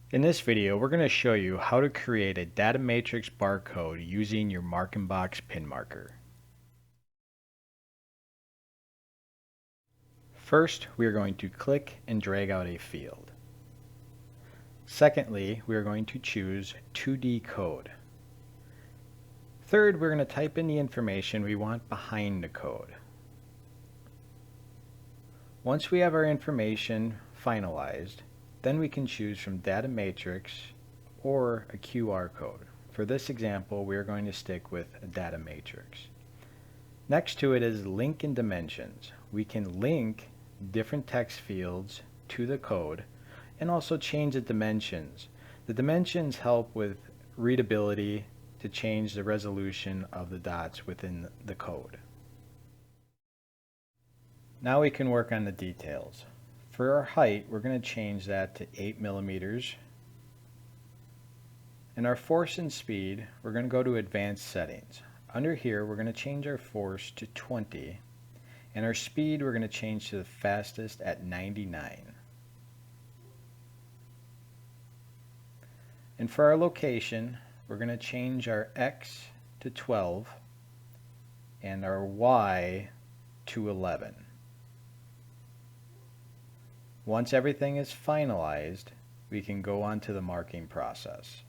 In this video, we're going to show you how to create a data matrix barcode using your MarkinBOX Pin Marker. First, we are going to click and drag out a field. Secondly, we are going to choose 2D code. Third, we're going to type in the information we want behind the code. Once we have our information finalized, then we can choose from Data Matrix or a QR code. For this example, we are going to stick with a Data Matrix. Next to it is Link and Dimensions. We can link different text fields to the code and also change the dimensions. The dimensions help with readability to change the resolution of the dots within the code. Now we can work on the details. For our height, we're going to change that to 8 millimeters. And our force and speed, we're going to go to advanced settings. Under here, we're going to change our force to 20. And our speed, we're going to change to the fastest at 99. And for our location, we're going to change our X to 12 and our Y to 11. Once everything is finalized, we can go on to the marking process.